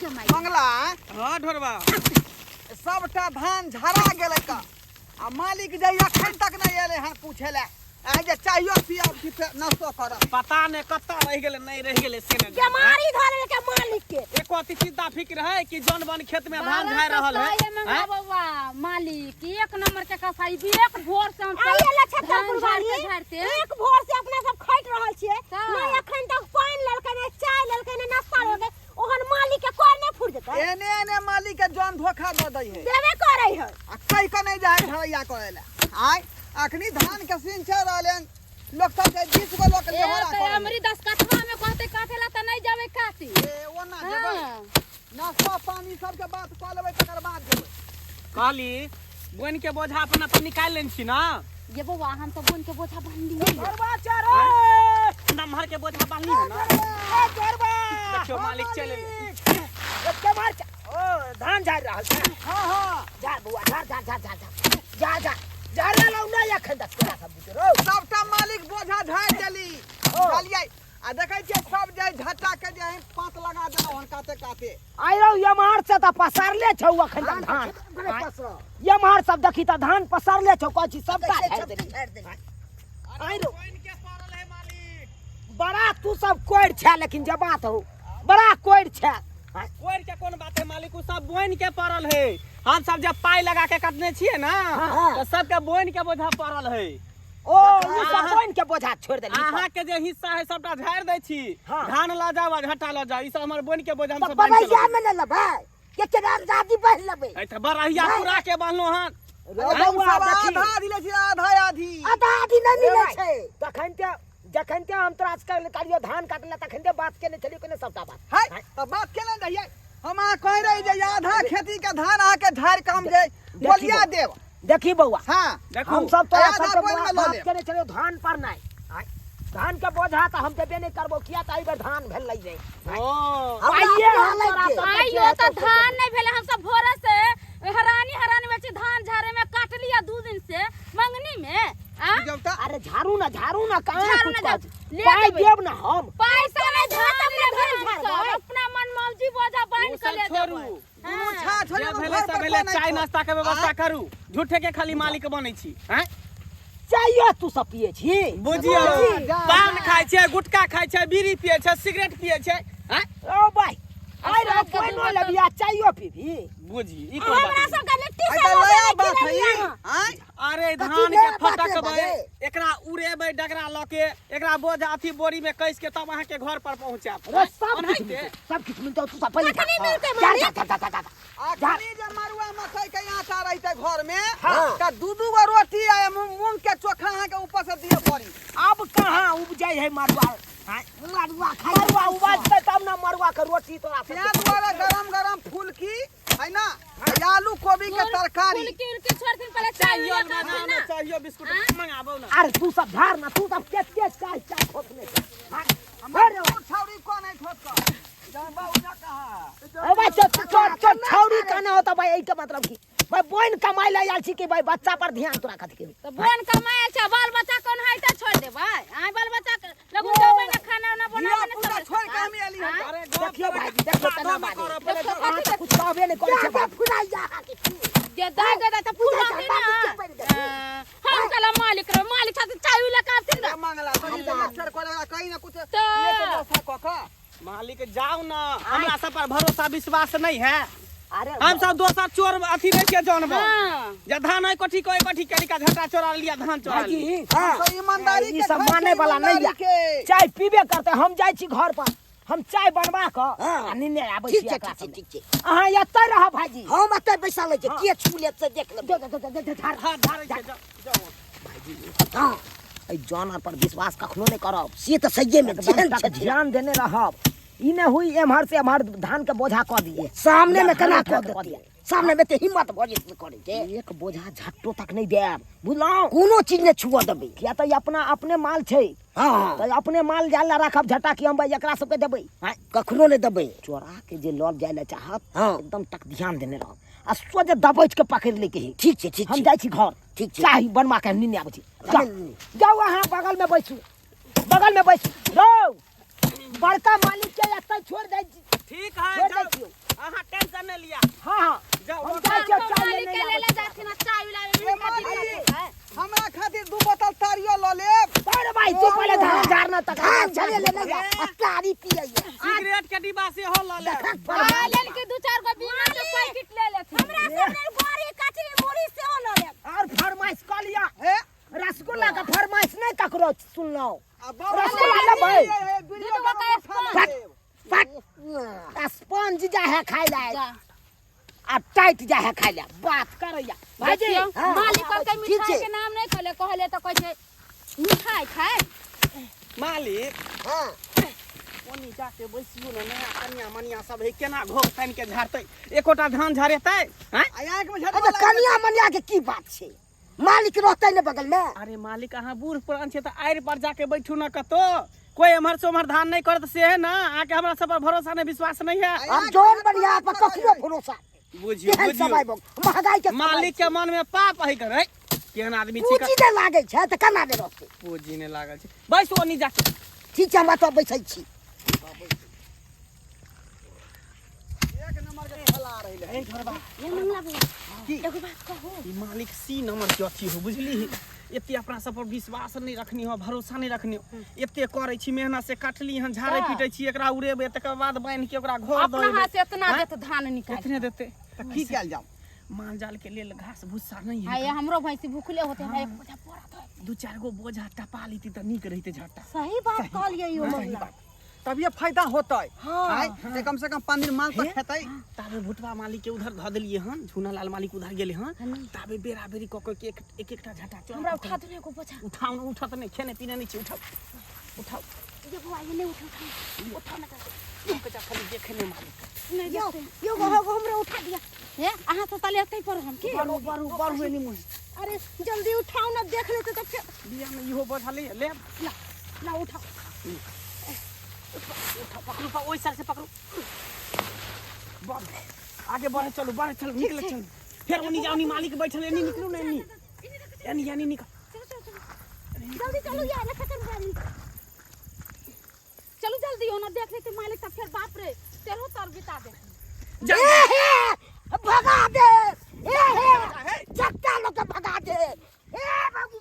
मंगला हां ढोरबा सबटा धान झरा गेलै का आ मालिक जे अखन तक नहीं एले हैं पूछे ले आ जे चाहियो पियब कि नाश्तो करब पता नहीं कत्ता रह गेले नहीं रह गेले से ने जमारी धरे के मालिक के एको अति चिंता फिक्र है कि जौन बन खेत में धान झाड़ रहल है मंगा बाबा मालिक एक नंबर के कसाई भी एक भोर से हम आइए ला छत्तरपुर वाली एक भोर से अपना सब खैट रहल छिए नहीं अखन तक पानी ललकै ने चाय ललकै ने नाश्ता ललकै ओहन मालिक के कोई नहीं फुर देतै एने मालिक के जौन धोखा द दै है देबे करे है आ कई के नहीं जाए ढलैया करे ले आय अखनी धान के सीन चल रहलन लोग सब के 20 गो लोग लेहरा करे हमरी 10 कठवा में कहते काटेला त नहीं जावे काटी ए ओना जेबै नाश्ता पानी सब के बात क लेबै तकर बाद जेबै कहली बोन के बोझा अपना तो निकाल लेन छी ना ये बउआ हम तो बोन के बोझा बांध लिए घरवा चारो नमहर के बोझा बांधली है ना ए घरवा देखियो मालिक चले के मार ओ धान झाड़ रहल छै हां झाड़ बुआ झाड़ जा ला ना अखन तक तोरा सब बुझरो सबटा मालिक बोझा झाड़ देली चलिए आ देखै छियै सब जे झट्टा के जे पांच लगा देना हन काते आइ रौ यमार से त पसारले छौ अखन तक धान यमार सब देखी त धान पसारले छौ कछि सबटा झाड़ देली आइ रौ बोन के पड़ल है मालिक बड़ा तू सब कोइर छै लेकिन जे बात हो बड़ा कोइर छै कोइर के कोन बात है मालिक उ सब बोन के पड़ल है हम सब जब पाई लगा के कटने छिए ना तो सबके बोन के बोझा पड़ल है ओ उ सब बोन के बोझा छोड़ देली अहाँ के जे हिस्सा है सबटा झाड़ दै छी हाँ। धान ला जाओ आ झट्टा ला जाओ ई सब हमर बोन के बोझा हम सब बरैया में न लेबै के दादी बह लेबै ए त बरहिया पूरा के बांधलो हन हम सब आधा दिले छी आधा आधी आधी नहीं मिलै छै जखन ते हम तोरा आजकल करियो धान काटला तखन ते बात के ने चलियो कने सबटा बात है त बात केना रहिए हम आ कह रही जे आधा खेती के धान आ के झाड़ काम जे बोलिया देव देखी बउआ हां देखो हम सब तोरा आधा सब बोझ में बात ले के चलियो धान पर नहीं धान के बोझा त हम देबे नहीं करबो किया त आई बार धान भेल लई जाई ओ आइए हम आइयो त धान नहीं भेले हम सब भोरे से हरानी में छी धान झाड़े में काट लिया 2 दिन से मंगनी में अरे झाड़ू ना कहां झाड़ू ना ले देब ना हम पैसा नहीं झाड़ अपना मन मौजी बोझा बांध के ले छोड़ू मुछा छोड़े जे भेले सब भेले चाय नाश्ता के व्यवस्था करू झूठे के खाली मालिक बनै छी हैं चाहिए तू सब पिए छी बुझियो पान खाय छै गुटखा खाय छै बीड़ी पिए छै सिगरेट पिए छै हैं ओ भाई आई रे कोई न लबिया चाहिए पीबी बुझी ई कोन हमरा बात सब के लिट्टी आई से त नया बात बात है हां अरे कथी धान नया के बात है फटकबै बड़े? एकरा उड़ेबै डगरा ल के एकरा बोझा अथी बोरी में कैस के तब अहाँ के घर पर पहुंचाब अरे सब कुछ मिलता तू सब पहले कखनी मिलते जा आखनी जे मरुआ मकई के आटा रहते घर में हाँ। त दू गो रोटी आ मूंग के चोखा अहाँ के ऊपर से दिए पड़ी अब कहां उपजाई है मरुआ मरुआ खाई मरुआ उपजते तब ना मरुआ के रोटी तोरा प्याज वाला गरम फुलकी है ना आलू गोभी के तरकारी फुलकी छोड़ दिन पहले चाहिए चाहिए ना चाहिए बिस्कुट मंगाबो ना अरे तू सब झाड़ ना तू सब के चाय खोपने हमारे छौरी को नहीं ठोक जान बाबू ना कहा ए भाई चल छौरी कहना होता भाई एके मतलब की भाई बोइन कमाई ले आल छी कि भाई बच्चा पर ध्यान तोरा कथि के तो बोन कमाए छ बाल बच्चा कोन है त छोड़ दे भाई आई बाल बच्चा लगू देबे ना खाना ना बनावे ना पूरा सब छोड़ के हम आली हम अरे देखियो भाई देखो तना मारे कुछ कहबे नहीं करे छै बाप फुलाई जा जे दाई गदा त फूल होती ना हम कला मालिक रे मालिक साथ चाय ले काटिन ना मांगला तो अक्षर को लगा कहीं ना कुछ तो लेके दोसा को मालिक जाओ ना हमरा सब पर भरोसा विश्वास नहीं है अरे हम सब दोसर चोर अथी नहीं के जानबो हां जे धान है कोठी कोई कोठी करिका झटा चोरा लिया धान चोरा लिया हां तो ईमानदारी ई सब माने वाला नहीं या चाय पीबे करते हम जाई छी घर पर हम चाय बनवा क आ निने आबै छी ठीक छै अहाँ एतै रह भाईजी हम एतै बैसा लै छै के छुले से देख ले झाड़ हाथ धारे छै जाओ भाईजी हां ए जानवर पर विश्वास कखनो नहीं करब से त सहिए में जेहन छै ध्यान देने रहब ई ने हुई एमहर से एमहर धान के बोझा क दिए सामने में केना क देतिए सामने में ते हिम्मत भ जेत करे के एक बोझा झट्टो तक नहीं देब बुझलौ कोनो चीज ने छुआ देबे किया त अपना अपने माल छै हां त अपने माल जाला रखब झटा कि हम भाई एकरा सब के देबै कखनो नहीं देबे चोरा के जे लॉल जाय ले चाहत हाँ। एकदम तक ध्यान देने रहब आ सोजे दबोच के पकड़ ले के ठीक छै हम जाई छी घर ठीक छै चाही बनवा के निने आबै छी जाओ अहाँ बगल में बैसू जाओ बड़का मालिक के एतै छोड़ दे ठीक है छोड़ दे जाओ छियो। अहाँ टेंशन नहीं लिया हां जाओ हम जाय छियै चाय मालिक लेने के आबै लेले जाथिन चाय ए उलावे मालिक हमरा खातिर 2 बोतल तारियो ल लेब। अरे भाई तू पहले धान झाड़ना तक धान झाड़े लेने जा कारी पिए सिगरेट के डिब्बा से हो ला ले लेन के 2-4 गो बीमा के पैकेट ले लेथिन हमरा सबने बड़ी कचरी मुड़ी से हो ल ले और फरमाइश कर लिया हे रसगुल्ला का फरमाइश नहीं ककरो सुनलो अब रसगुल्ला ले भाई वीडियो दूध का स्पॉन्ज। फट स्पंज जा है खाई लाए जा। आ टाइट जा है खाई ला बात करैया भाईजी देखियो, हाँ, मालिक के ठीक मिठाई छै। के नाम नहीं कहले कहले तो कहै छै मिठाई खाए मालिक हाँ ओनी जाके बैसियो ना नया कन्या मनिया सब है केना घोग तान के झाड़तै एकोटा धान झाड़ेतै हैं आंख में अबे कनिया मनिया के की बात छै मालिक रहतै ने बगल में अरे मालिक अहाँ बूढ़ पुरान छै त आइर पर जाके बैठू ना कतो कोई एमहर से उमहर धान नहीं करत से है ना आके हमरा सब पर भरोसा नहीं विश्वास नहीं है अब जोन बढ़िया पर कखनो भरोसा बुझियो केहन समय बुझियो बग महंगाई के मालिक के मन में पाप है करे केहन आदमी छी पूंजी दे लागे छै त केना दे रहतै पूजी ने लागल छै बैस ओनी जाके ठीक छै हमरा तो बैसै छी एक नंबर के फला रही है। ए घरबा ये मंगला भैया की एगो बात कहू ई मालिक सी नंबर के अथी हो बुझली एते अपना सब पर विश्वास नहीं रखनी हो भरोसा नहीं रखनी हो एते करे छी मेहनत से काटली हन झाड़े पीटे छी एकरा उड़ेबे तकर बाद बांध के ओकरा घर अपना देबे हाथ से इतना हाँ? देत धान निकाल कितने देते त की कैल जाओ माल जाल के लेल घास भूसा नहीं हाय है हमरो भैंसी भूखले होते है एक बोझा पड़त है 2-4 गो बोझा टपा लीती त नीक रहिते झट्टा सही बात कहलिए यो सही मंगला बात तब ये फायदा होतै हाँ, से कम से कम 5 दिन माल तक खेतै। ताबे भुटवा मालिक के उधर ध देलिए हन झूना लाल मालिक उधर गेले हन ताबे बेरा बेरी क के एक एकटा झटा चल हमरा उठा दे एगो बोझा उठाओ ना उठत नहीं खेने पीने नहीं छी उठाओ उठाओ ये बुआ ये नहीं उठा उठाओ ना के जा खाली देखे नहीं मालिक यो यो गो हमरा उठा दिया हे अहाँ तो तले एतै पर हम की बारू नहीं मुझ अरे जल्दी उठाओ ना देख लेते तो फिर बिया में इहो बोझा ले ले ला उठाओ उठा पकड़ो पा ओई साल से पकड़ो बढ़ आगे बढ़े चलो निकले चलो फिर उनी जाओ नी मालिक बैठल नहीं निकलो नहीं यानी निकल जल्दी चलो यार ना खत्म गाड़ी चलो जल्दी हो ना देख लेते मालिक तब फिर बाप रे तेरो तर बिता दे भगा दे ए हे जट्टा लोग भगा दे ए बाबू